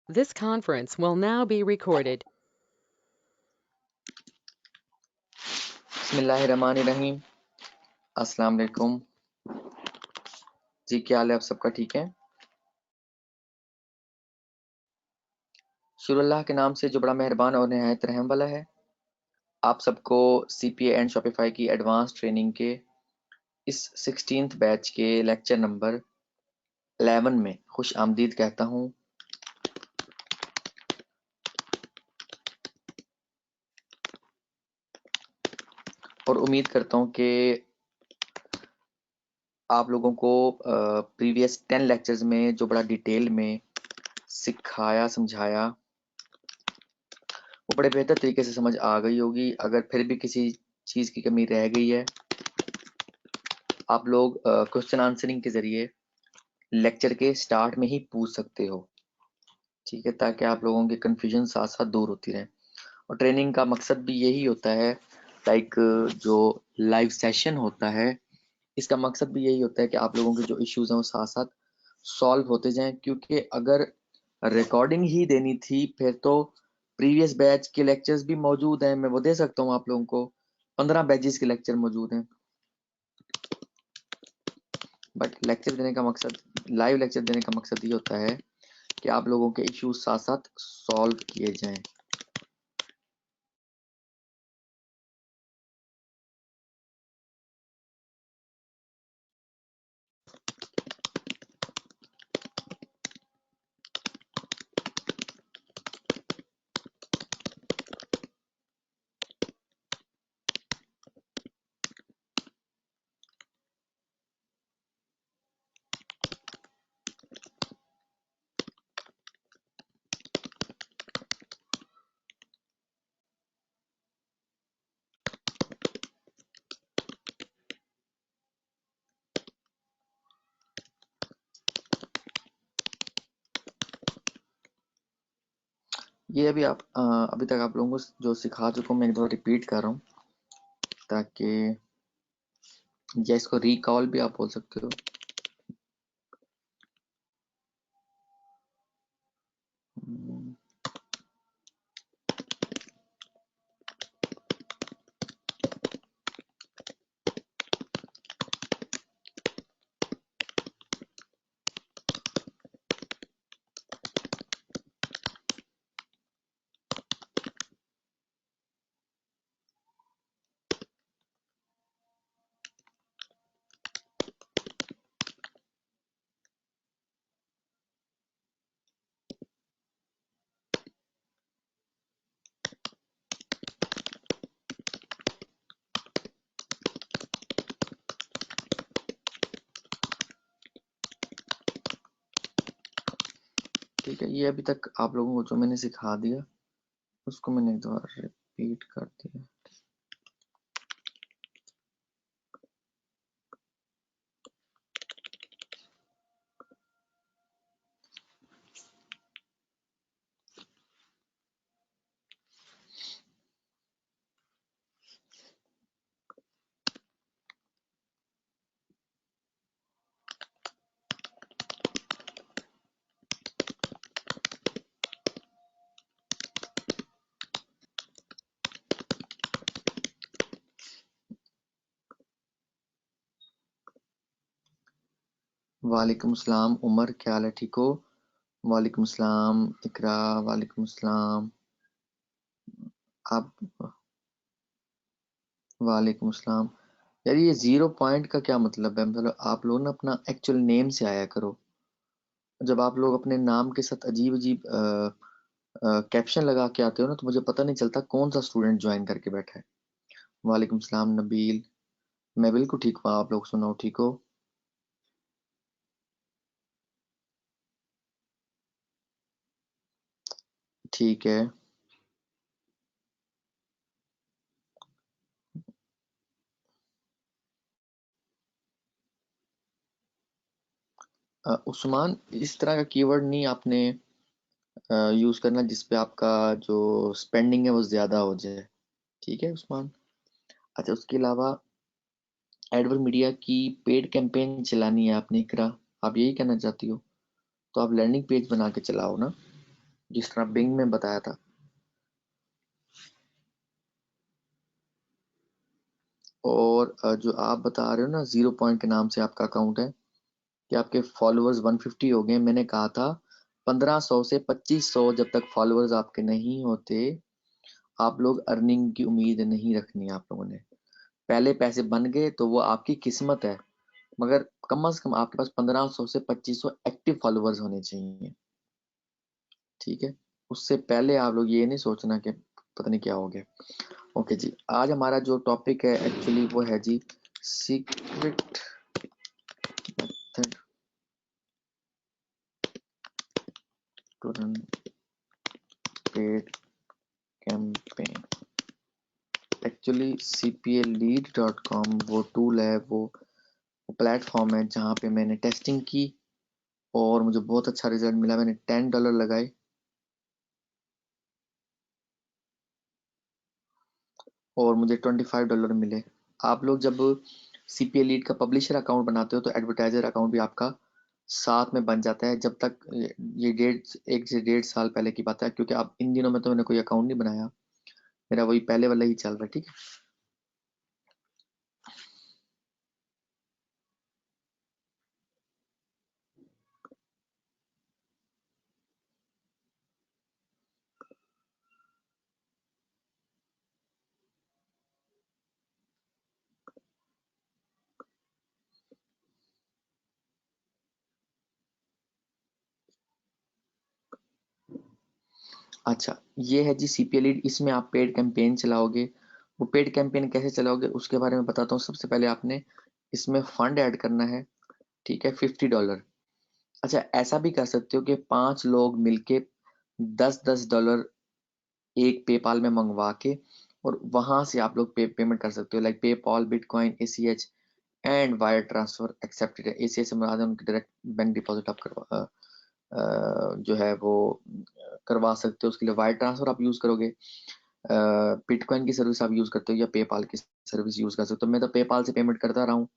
This conference will now be recorded. बिस्मिल्लाहिर्रहमानिर्रहीम। अस्सलाम वालेकुम जी, क्या हाल है? आप सबका ठीक है? शुरू अल्लाह के नाम से जो बड़ा मेहरबान और निहायत रहम वाला है। आप सबको CPA एंड शॉपिफाई की एडवांस ट्रेनिंग के इस 16th बैच के लेक्चर नंबर 11 में खुश आमदीद कहता हूँ। और उम्मीद करता हूँ कि आप लोगों को प्रीवियस 10 लेक्चर्स में जो बड़ा डिटेल में सिखाया समझाया वो बड़े बेहतर तरीके से समझ आ गई होगी। अगर फिर भी किसी चीज़ की कमी रह गई है, आप लोग क्वेश्चन आंसरिंग के ज़रिए लेक्चर के स्टार्ट में ही पूछ सकते हो, ठीक है, ताकि आप लोगों की कन्फ्यूजन साथ साथ दूर होती रहे। और ट्रेनिंग का मकसद भी यही होता है, लाइक जो लाइव सेशन होता है इसका मकसद भी यही होता है कि आप लोगों के जो इश्यूज हैं वो साथ साथ सॉल्व होते जाएं। क्योंकि अगर रिकॉर्डिंग ही देनी थी फिर तो प्रीवियस बैच के लेक्चर्स भी मौजूद हैं, मैं वो दे सकता हूँ आप लोगों को। 15 बैचेस के लेक्चर मौजूद हैं, बट लेक्चर देने का मकसद, लाइव लेक्चर देने का मकसद ये होता है कि आप लोगों के इश्यूज साथ साथ सॉल्व किए जाएं। ये अभी तक आप लोगों को जो सिखा चुका हूँ मैं एक बार रिपीट कर रहा हूँ, ताकि या इसको रिकॉल भी आप बोल सकते हो। ठीक है, ये अभी तक आप लोगों को जो मैंने सिखा दिया उसको मैंने एक बार रिपीट कर दिया। वालेकुम सलाम उमर, क्या हाल है? ठीक हो? वालेकुम सलाम इकरा, वालेकुम सलाम। आप वालेकुम सलाम। यार ये 0 पॉइंट का क्या मतलब है? मतलब आप लोग ना अपना एक्चुअल नेम से आया करो। जब आप लोग अपने नाम के साथ अजीब अजीब कैप्शन लगा के आते हो ना, तो मुझे पता नहीं चलता कौन सा स्टूडेंट ज्वाइन करके बैठा है। वालेकुम सलाम नबील, मैं बिल्कुल ठीक हूँ, आप लोग सुनाओ, ठीक हो? ठीक है। उस्मान, इस तरह का कीवर्ड नहीं आपने यूज करना जिसपे आपका जो स्पेंडिंग है वो ज्यादा हो जाए, ठीक है उस्मान? अच्छा, उसके अलावा एडवर्ड मीडिया की पेड कैंपेन चलानी है आपने, इकरा, आप यही कहना चाहती हो? तो आप लर्निंग पेज बना के चलाओ ना। जिस तरह बिंग में बताया था। और जो आप बता रहे हो ना 0 पॉइंट के नाम से आपका अकाउंट है कि आपके फॉलोअर्स 150 हो गए, मैंने कहा था 1500 से 2500 जब तक फॉलोअर्स आपके नहीं होते आप लोग अर्निंग की उम्मीद नहीं रखनी है। आप लोगों ने पहले पैसे बन गए तो वो आपकी किस्मत है, मगर कम से कम आपके पास 1500 से 2500 एक्टिव फॉलोअर्स होने चाहिए, ठीक है। उससे पहले आप लोग ये नहीं सोचना कि पता नहीं क्या हो गया। ओके जी, आज हमारा जो टॉपिक है एक्चुअली वो है जी secret method to run paid campaign. Actually cpalead.com वो टूल है, वो प्लेटफॉर्म है जहाँ पे मैंने टेस्टिंग की और मुझे बहुत अच्छा रिजल्ट मिला। मैंने $10 लगाए और मुझे $25 मिले। आप लोग जब सीपीए लीड का पब्लिशर अकाउंट बनाते हो तो एडवर्टाइजर अकाउंट भी आपका साथ में बन जाता है, जब तक ये 1 से 1.5 साल पहले की बात है, क्योंकि अब इन दिनों में तो मैंने कोई अकाउंट नहीं बनाया, मेरा वही पहले वाला ही चल रहा है, ठीक है। अच्छा, ये है जी सीपीए लीड, इसमें आप पेड कैंपेन चलाओगे। वो पेड कैंपेन कैसे चलाओगे उसके बारे में बताता हूँ। सबसे पहले आपने इसमें फंड ऐड करना है, ठीक है, $50। अच्छा, ऐसा भी कर सकते हो कि 5 लोग मिलके $10 एक पेपाल में मंगवा के और वहां से आप लोग पेमेंट कर सकते हो, like PayPal, bitcoin, ACH and wire transfer accepted है। एसीएच से मुराद है उनकी डायरेक्ट बैंक डिपॉजिट आप जो है वो करवा सकते हो। उसके लिए वायर ट्रांसफर आप यूज करोगे, बिटकॉइन की सर्विस आप यूज करते हो या पेपाल की सर्विस यूज कर सकते हो। मैं तो पेपाल से पेमेंट करता रहा हूँ,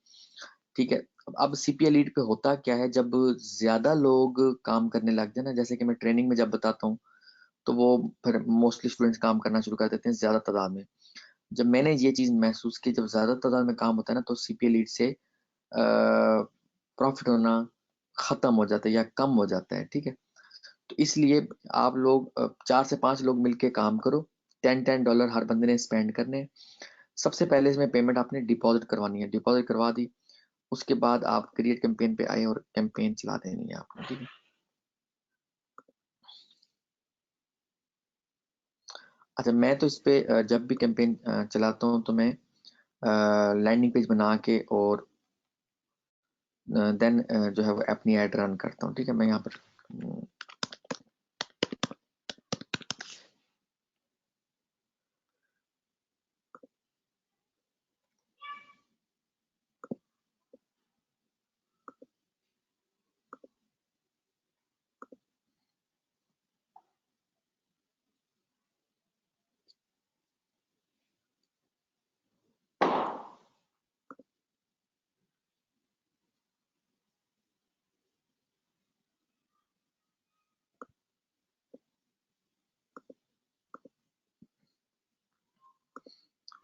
ठीक है। अब सीपीए लीड पे होता क्या है, जब ज्यादा लोग काम करने लग जाए ना, जैसे कि मैं ट्रेनिंग में जब बताता हूँ तो वो फिर मोस्टली स्टूडेंट्स काम करना शुरू कर देते हैं ज्यादा तादाद में। जब मैंने ये चीज महसूस की, जब ज्यादा तादाद में काम होता है ना तो सीपीए लीड से प्रॉफिट होना खत्म हो जाता है या कम हो जाता है, ठीक है। तो इसलिए आप लोग 4 से 5 लोग मिलके काम करो, $10 हर बंदे ने स्पेंड करने हैं। सबसे पहले इसमें पेमेंट आपने डिपॉजिट करवानी है, डिपॉजिट करवा दी, उसके बाद आप क्रिएट कैंपेन पे आए और कैंपेन चला देनी है आपने, ठीक है। अच्छा, मैं तो इस पे जब भी कैंपेन चलाता हूँ तो मैं लैंडिंग पेज बना के और देन जो है वो अपनी ऐड रन करता हूँ, ठीक है। मैं यहाँ पर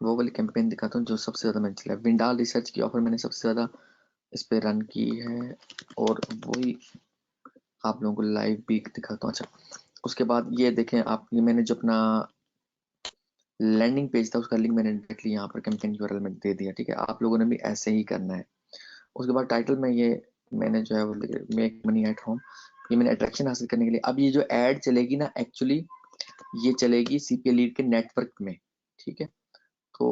वो वाली कैंपेन दिखाता हूँ जो सबसे ज़्यादा मैंने चला। विंडाल रिसर्च की ऑफर मैंने सबसे ज़्यादा इस पे रन की है और वही आप लोगों को लाइव भी दिखाता हूँ। अच्छा, उसके बाद ये देखें आप, ये मैंने जो अपना लैंडिंग पेज था उसका लिंक मैंने डायरेक्टली यहाँ पर कैंपेन यूआरएल में दे दिया, ठीक है। आप लोगों ने भी ऐसे ही करना है। उसके बाद टाइटल में ये मैंने जो है वो मेक मनी एट होम, ये मैंने अट्रैक्शन हासिल करने के लिए। अब ये जो एड चलेगी ना एक्चुअली ये चलेगी सीपीए लीड के नेटवर्क में, ठीक है। तो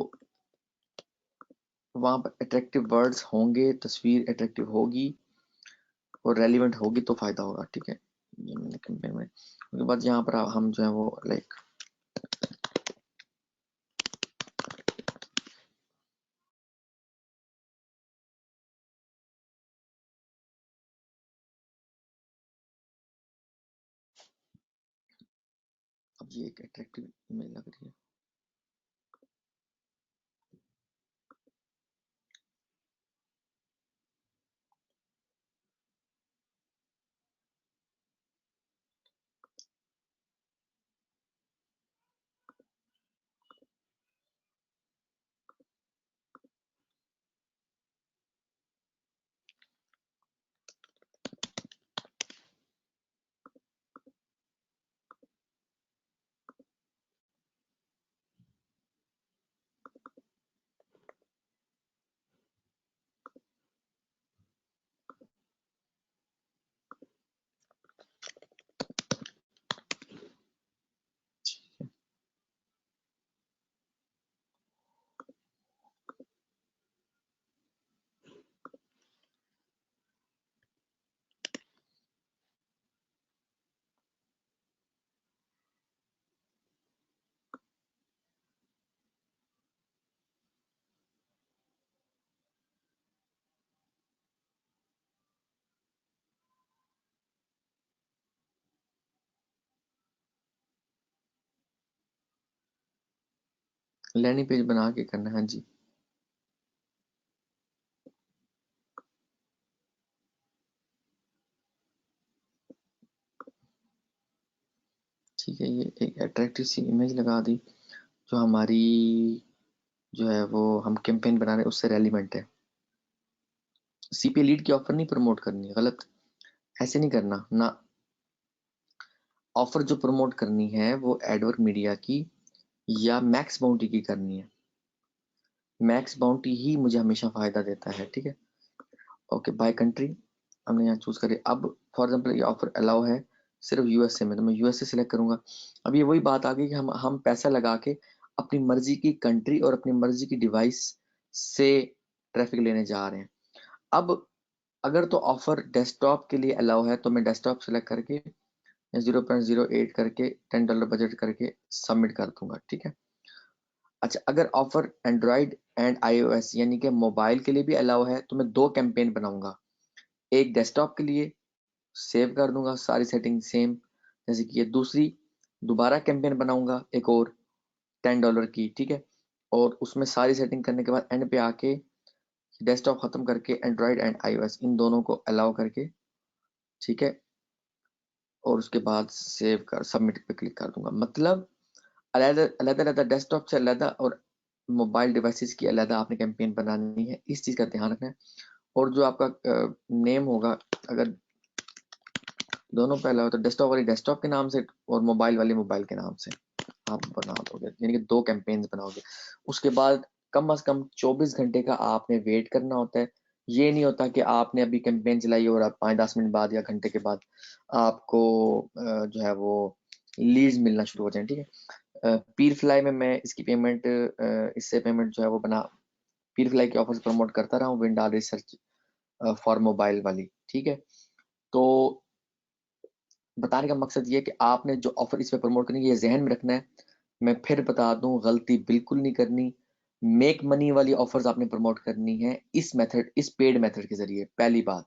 वहां पर अट्रैक्टिव वर्ड्स होंगे, तस्वीर अट्रैक्टिव होगी और रेलिवेंट होगी तो फायदा होगा, ठीक है। ये मैंने कैंपेन में, उसके बाद यहाँ पर हम जो है वो लाइक अब ये एक अट्रैक्टिव इमेज लग रही है। लैंडिंग पेज बना के करना है। हाँ जी, ठीक है। ये एक अट्रैक्टिव सी इमेज लगा दी जो हमारी जो है वो हम कैंपेन बना रहे हैं उससे रेलिवेंट है। सीपी लीड की ऑफर नहीं प्रमोट करनी है, गलत, ऐसे नहीं करना ना। ऑफर जो प्रमोट करनी है वो एडवर्क मीडिया की या मैक्स बाउंटी की करनी है। मैक्स बाउंटी ही मुझे हमेशा फायदा देता है, ठीक है। ओके, बाय कंट्री हमने यहाँ चूज करी। अब फॉर एग्जांपल ये ऑफर अलाउ है सिर्फ यूएसए में, तो मैं यूएसए सिलेक्ट करूंगा। अब ये वही बात आ गई कि हम पैसा लगा के अपनी मर्जी की कंट्री और अपनी मर्जी की डिवाइस से ट्रैफिक लेने जा रहे हैं। अब अगर तो ऑफर डेस्कटॉप के लिए अलाउ है तो मैं डेस्कटॉप सेलेक्ट करके 0.08 करके $10 बजट करके सबमिट कर दूंगा, ठीक है। अच्छा, अगर ऑफर एंड्रॉइड एंड आईओएस यानी कि मोबाइल के लिए भी अलाउ है तो मैं दो कैंपेन बनाऊंगा। एक डेस्कटॉप के लिए सेव कर दूंगा सारी सेटिंग सेम जैसे कि ये, दूसरी दोबारा कैंपेन बनाऊंगा एक और $10 की, ठीक है। और उसमें सारी सेटिंग करने के बाद एंड पे आके डेस्कटॉप खत्म करके एंड्रॉइड एंड आईओएस इन दोनों को अलाउ करके, ठीक है। और उसके बाद सेव कर सबमिट पे क्लिक कर दूंगा। मतलब अलग अलग अलग डेस्कटॉप से अलग और मोबाइल डिवाइसेस की अलग आपने कैंपेन बनानी है, इस चीज का ध्यान रखना है। और जो आपका नेम होगा, अगर दोनों पहला हो तो डेस्कटॉप वाली डेस्कटॉप के नाम से और मोबाइल वाली मोबाइल के नाम से आप बना दोगे, यानी कि दो कैंपेन्स बनाओगे। उसके बाद कम से कम 24 घंटे का आपने वेट करना होता है। ये नहीं होता कि आपने अभी कैंपेन चलाई और आप 5-10 मिनट बाद या घंटे के बाद आपको जो है वो लीड्स मिलना शुरू हो जाए, ठीक है। पीर फ्लाई में मैं इसकी पेमेंट इससे पेमेंट जो है वो बना पीर फ्लाई के ऑफर्स प्रमोट करता रहा हूँ, विंडाल रिसर्च फॉर मोबाइल वाली, ठीक है। तो बताने का मकसद ये है कि आपने जो ऑफर इस पे प्रमोट करनी है ये जहन में रखना है। मैं फिर बता दूं, गलती बिल्कुल नहीं करनी। मेक मनी वाली ऑफर्स आपने प्रमोट करनी है इस मेथड, इस पेड मेथड के जरिए, पहली बात।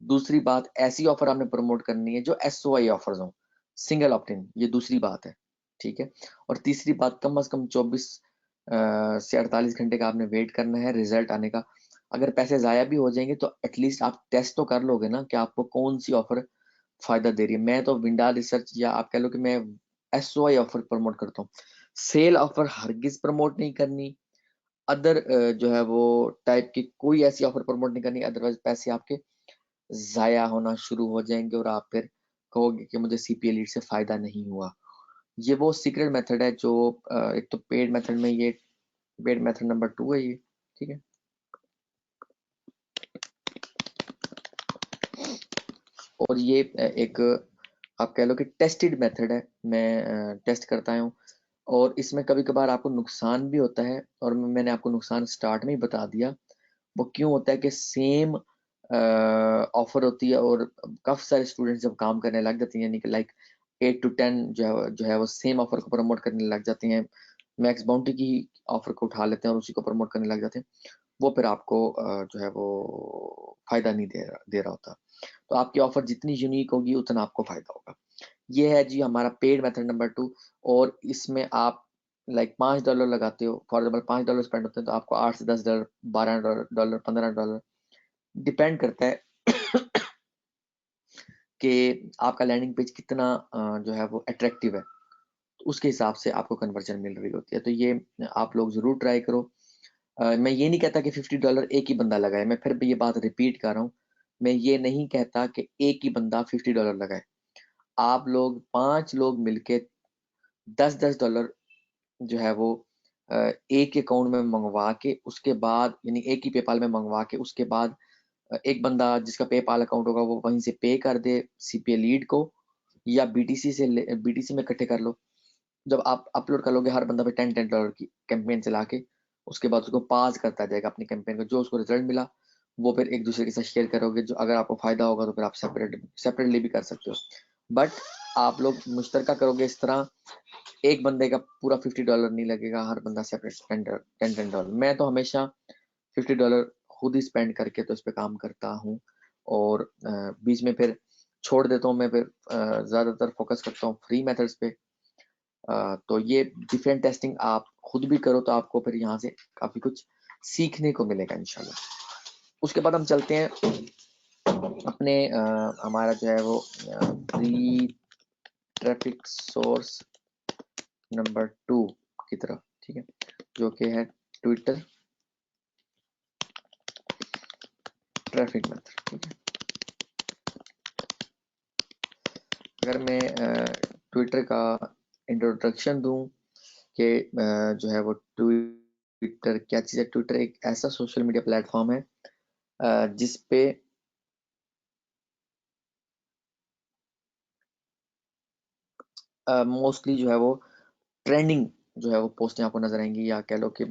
दूसरी बात, ऐसी ऑफर आपने प्रमोट करनी है जो एसओआई ऑफर्स हो, सिंगल ऑप्ट इन, ये दूसरी बात है, ठीक है। और तीसरी बात, कम से कम 24 से 48 घंटे का आपने वेट करना है रिजल्ट आने का। अगर पैसे जाया भी हो जाएंगे तो एटलीस्ट आप टेस्ट तो कर लोगे ना कि आपको कौन सी ऑफर फायदा दे रही है। मैं तो विंडा रिसर्च या आप कह लो कि मैं एसओआई ऑफर प्रमोट करता हूँ। सेल ऑफर हरगिज प्रमोट नहीं करनी। अदर जो है वो टाइप की कोई ऐसी ऑफर प्रमोट नहीं करनी, अदरवाइज पैसे आपके जाया होना शुरू हो जाएंगे और आप फिर कहोगे कि मुझे सीपीए लीड से फायदा नहीं हुआ। ये वो सीक्रेट मेथड है जो एक तो पेड मेथड में, ये पेड मेथड नंबर 2 है ये, ठीक है। और ये एक आप कह लो कि टेस्टेड मेथड है, मैं टेस्ट करता हूँ। और इसमें कभी कभार आपको नुकसान भी होता है और मैंने आपको नुकसान स्टार्ट में ही बता दिया। वो क्यों होता है कि सेम ऑफर होती है और काफी सारे स्टूडेंट्स जब काम करने लग जाते हैं, यानी कि लाइक 8 to 10 जो है वो सेम ऑफर को प्रमोट करने लग जाते हैं, मैक्स बाउंटी की ऑफर को उठा लेते हैं और उसी को प्रमोट करने लग जाते हैं, वो फिर आपको जो है वो फायदा नहीं दे रहा होता। तो आपकी ऑफर जितनी यूनिक होगी उतना आपको फायदा होगा। ये है जी हमारा पेड मेथड नंबर 2। और इसमें आप लाइक $5 लगाते हो, फॉर एग्जाम्पल $5 स्पेंड होते हैं तो आपको $8 से $10, $12, $15 डिपेंड करता है कि आपका लैंडिंग पेज कितना जो है वो अट्रैक्टिव है, तो उसके हिसाब से आपको कन्वर्जन मिल रही होती है। तो ये आप लोग जरूर ट्राई करो। मैं ये नहीं कहता कि $50 एक ही बंदा लगाए, मैं फिर भी ये बात रिपीट कर रहा हूँ। मैं ये नहीं कहता कि एक ही बंदा $50 लगाए। आप लोग 5 लोग मिलके $10 जो है वो एक अकाउंट में मंगवा के उसके बाद, यानी एक ही पेपाल में मंगवा के उसके बाद एक बंदा जिसका पेपाल अकाउंट होगा वो वहीं से पे कर दे सीपीए लीड को, या बीटीसी से बीटीसी में इकट्ठे कर लो। जब आप अपलोड कर लोगे हर बंदा पे $10 की कैंपेन चला के, उसके बाद उसको पास करता जाएगा अपनी कैंपेन को, जो उसको रिजल्ट मिला वो फिर एक दूसरे के साथ शेयर करोगे। जो अगर आपको फायदा होगा तो फिर आप सेपरेटली भी कर सकते हो, बट आप लोग मुश्तरका करोगे इस तरह। एक बंदे का पूरा $50 नहीं लगेगा, हर बंदा सेपरेट $10। मैं तो हमेशा $50 खुद ही स्पेंड करके तो इस पे काम करता हूँ। और बीच में फिर छोड़ देता हूँ, मैं फिर ज्यादातर फोकस करता हूँ फ्री मेथड्स पे। तो ये डिफरेंट टेस्टिंग आप खुद भी करो तो आपको फिर यहाँ से काफी कुछ सीखने को मिलेगा इंशाल्लाह। उसके बाद हम चलते हैं अपने हमारा जो है वो प्री ट्रैफिक सोर्स नंबर 2 की तरफ, ठीक है, जो कि है ट्विटर ट्रैफिक मेथड। ठीक है, अगर मैं ट्विटर का इंट्रोडक्शन दूं कि जो है वो ट्विटर क्या चीज़ है। ट्विटर एक ऐसा सोशल मीडिया प्लेटफॉर्म है जिस पे मोस्टली जो है वो ट्रेंडिंग जो है वो पोस्टें आपको नजर आएंगी, या कह लो कि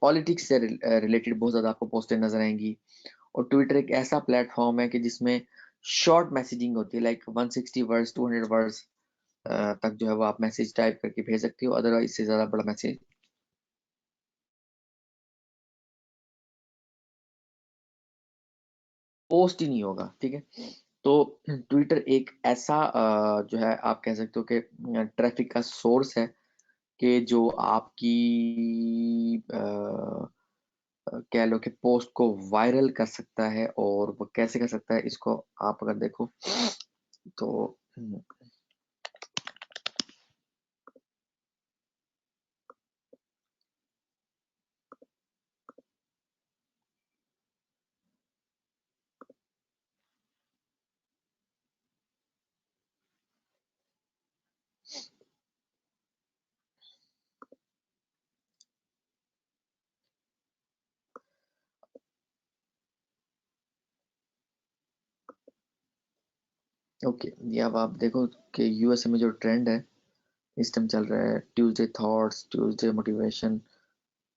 पॉलिटिक्स से रिलेटेड बहुत ज़्यादा आपको पोस्टें नजर आएंगी। और ट्विटर एक ऐसा प्लेटफॉर्म है कि जिसमें शॉर्ट मैसेजिंग होती है, लाइक 160 वर्ड्स 200 वर्ड्स तक जो है वो आप मैसेज टाइप करके भेज सकते हो, अदरवाइज इससे ज़्यादा बड़ा मैसेज पोस्ट ही नहीं होगा। ठीक है, तो ट्विटर एक ऐसा जो है आप कह सकते हो कि ट्रैफिक का सोर्स है कि जो आपकी कह लो कि पोस्ट को वायरल कर सकता है। और वो कैसे कर सकता है, इसको आप अगर देखो तो ओके, ये अब आप देखो कि यूएसए में जो ट्रेंड है इस टाइम चल रहा है, Tuesday thoughts, Tuesday motivation,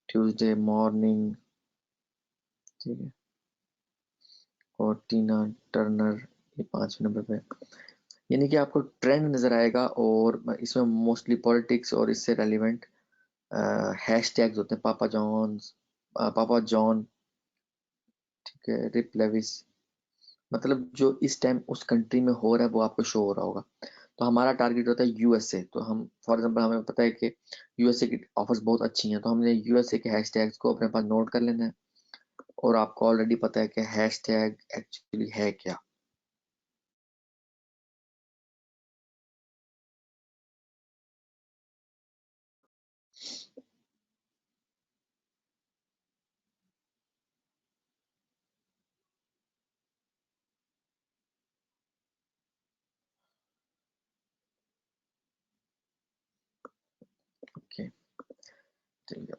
Tuesday morning, ठीक है, और टीना टर्नर ये 5वें नंबर पे। यानी कि आपको ट्रेंड नजर आएगा और इसमें मोस्टली पॉलिटिक्स और इससे रेलिवेंट हैशटैग्स होते हैं, पापा जॉन, ठीक है, रिप लेविस, मतलब जो इस टाइम उस कंट्री में हो रहा है वो आपको शो हो रहा होगा। तो हमारा टारगेट होता है यूएसए, तो हम फॉर एग्जांपल हमें पता है कि यूएसए की ऑफर्स बहुत अच्छी हैं, तो हमने यूएसए के हैशटैग्स को अपने पास नोट कर लेना है। और आपको ऑलरेडी पता है कि हैशटैग एक्चुअली है क्या। ओके, ठीक है,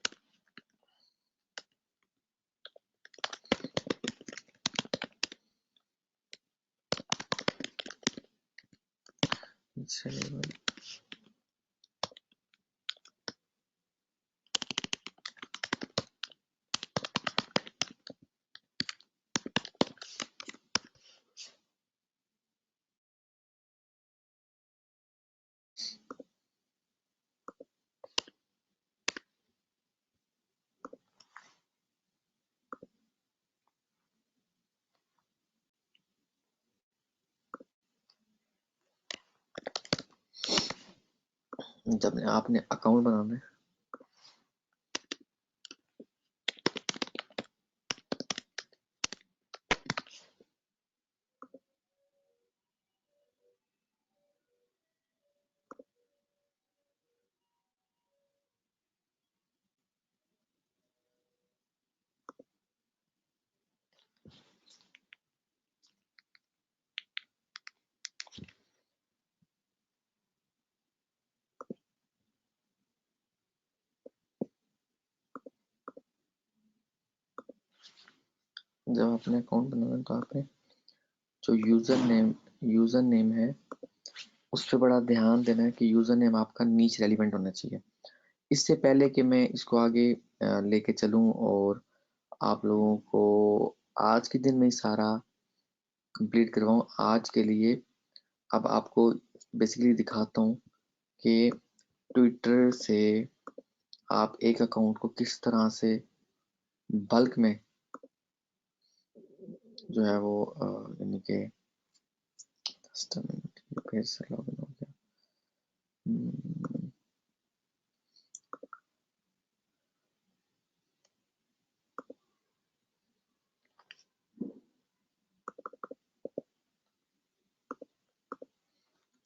चलिए, जब आपने अकाउंट बनाना है, जब आपने अकाउंट बनाना है तो आपने जो यूजर नेम है उस पर बड़ा ध्यान देना है कि यूजर नेम आपका नीच रेलिवेंट होना चाहिए। इससे पहले कि मैं इसको आगे लेके चलूं और आप लोगों को आज के दिन में ही सारा कंप्लीट करवाऊं, आज के लिए अब आपको बेसिकली दिखाता हूं कि ट्विटर से आप एक अकाउंट को किस तरह से बल्क में जो है वो यानी कि फिर से लॉगिन हो गया।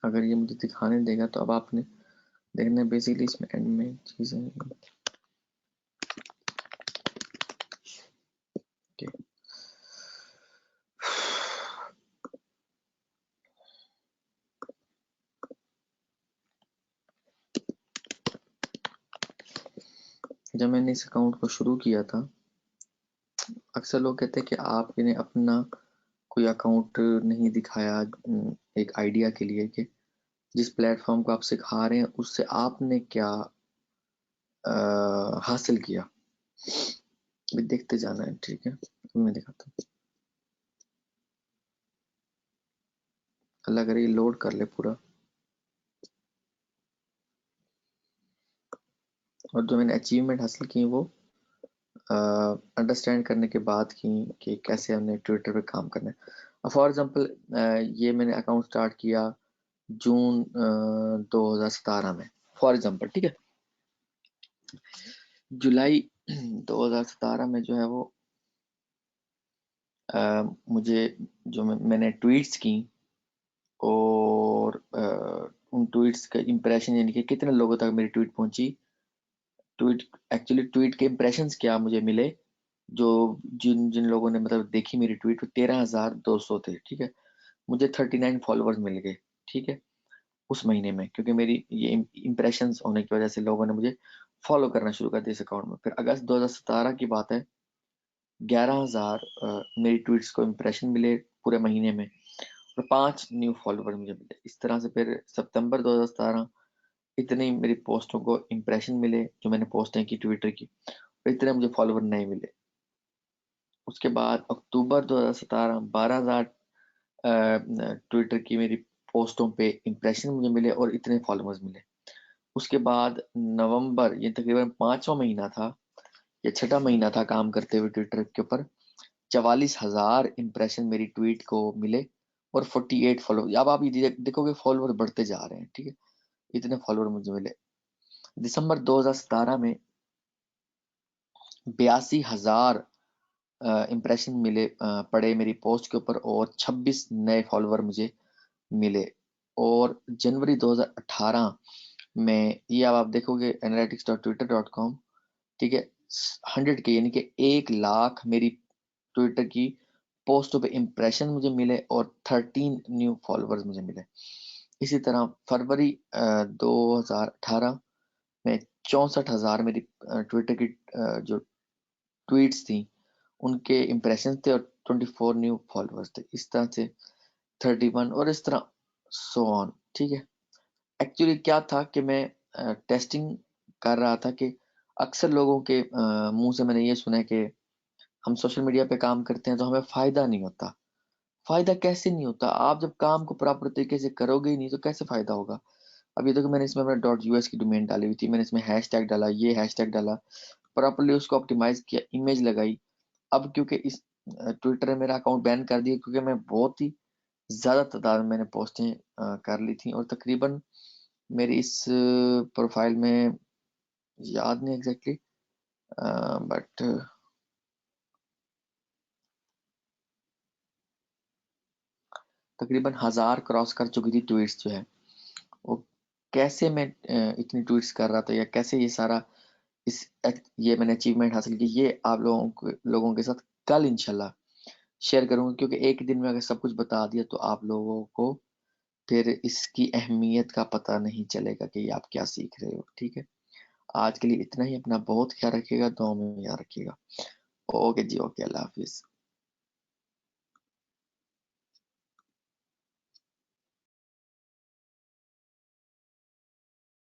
अगर ये मुझे दिखाने देगा तो अब आपने देखना है बेसिकली इसमें एंड में चीज़ें जब मैंने इस अकाउंट को शुरू किया था, अक्सर लोग कहते हैं कि आपने अपना कोई अकाउंट नहीं दिखाया एक आइडिया के लिए कि जिस प्लेटफॉर्म को आप सिखा रहे हैं उससे आपने क्या हासिल किया। अभी देखते जाना है, ठीक है। मैं दिखाता हूँ, अल्लाह करे ये लोड कर ले पूरा। और जो मैंने अचीवमेंट हासिल की वो अंडरस्टैंड करने के बाद की कि कैसे हमने ट्विटर पे काम करना है। फॉर एग्जांपल ये मैंने अकाउंट स्टार्ट किया जून 2017 में, फॉर एग्जांपल, ठीक है। जुलाई 2017 में जो है वो मुझे जो मैंने ट्वीट्स की और उन ट्वीट्स का इम्प्रेशन, यानी कि कितने लोगों तक मेरी ट्वीट पहुंची, ट्वीट के इम्प्रेशंस क्या मुझे मिले, जो जिन जिन लोगों ने मतलब देखी मेरी ट्वीट, 13,200 थे, ठीक है। मुझे 39 फॉलोअर्स मिल गए, ठीक है, उस महीने में, क्योंकि मेरी ये इम्प्रेशंस होने की वजह से लोगों ने मुझे फॉलो करना शुरू कर दिया इस अकाउंट में। फिर अगस्त 2017 की बात है, 11,000 मेरी ट्वीट्स को इम्प्रेशन मिले पूरे महीने में और 5 न्यू फॉलोवर मुझे मिले। इस तरह से फिर सितंबर 2017 इतने ही मेरी पोस्टों को इम्प्रेशन मिले जो मैंने पोस्टें की ट्विटर की, और इतने मुझे फॉलोवर नहीं मिले। उसके बाद अक्टूबर 2017 12,000 ट्विटर की मेरी पोस्टों पे इम्प्रेशन मुझे मिले और इतने फॉलोअर्स मिले। उसके बाद नवंबर, ये तकरीबन 5वां महीना था या 6ठा महीना था काम करते हुए ट्विटर के ऊपर, 44,000 इम्प्रेशन मेरी ट्वीट को मिले और 48 फॉलोअर। अब आप ये देखोगे फॉलोअर बढ़ते जा रहे हैं, ठीक है, इतने फॉलोअर मुझे मिले। दिसंबर 2017 में 82,000 इम्प्रेशन मिले पड़े मेरी पोस्ट के ऊपर और 26 नए फॉलोअर मुझे मिले। और जनवरी 2018 में ये अब आप देखोगे analytics.twitter.com, ठीक है, 100K यानी कि 1 लाख मेरी ट्विटर की पोस्टों पे इम्प्रेशन मुझे मिले और 13 न्यू फॉलोअर्स मुझे मिले। इसी तरह फरवरी 2018 में 64,000 मेरी ट्विटर की जो ट्वीट्स थी उनके इम्प्रेशन थे और 24 न्यू फॉलोअर्स थे। इस तरह से 31 और इस तरह सो ऑन, ठीक है। एक्चुअली क्या था कि मैं टेस्टिंग कर रहा था कि अक्सर लोगों के मुंह से मैंने ये सुना है कि हम सोशल मीडिया पे काम करते हैं तो हमें फायदा नहीं होता। फायदा कैसे नहीं होता? आप जब काम को प्रॉपर तरीके से करोगे ही नहीं तो कैसे फायदा होगा? अब ये देखो, मैंने इसमें अपना .us की डोमेन डाली हुई थी, मैंने इसमें हैशटैग डाला, ये हैशटैग डाला, प्रॉपरली उसको ऑप्टिमाइज किया, इमेज लगाई। अब क्योंकि इस ट्विटर ने मेरा अकाउंट बैन कर दिया क्योंकि मैं बहुत ही ज़्यादा तादाद में मैंने पोस्टें कर ली थी और तकरीबन मेरी इस प्रोफाइल में याद नहीं एग्जैक्टली, बट तकरीबन 1,000 क्रॉस कर चुकी थी ट्वीट्स जो है वो। कैसे मैं इतनी ट्वीट्स कर रहा था या कैसे ये सारा ये मैंने अचीवमेंट हासिल की, ये आप लोगों के साथ कल इंशाल्लाह शेयर करूंगा, क्योंकि एक दिन में अगर सब कुछ बता दिया तो आप लोगों को फिर इसकी अहमियत का पता नहीं चलेगा कि आप क्या सीख रहे हो, ठीक है। आज के लिए इतना ही, अपना बहुत ख्याल रखिएगा, दुआ में याद रखिएगा। ओके जी, ओके, अल्लाह हाफिज।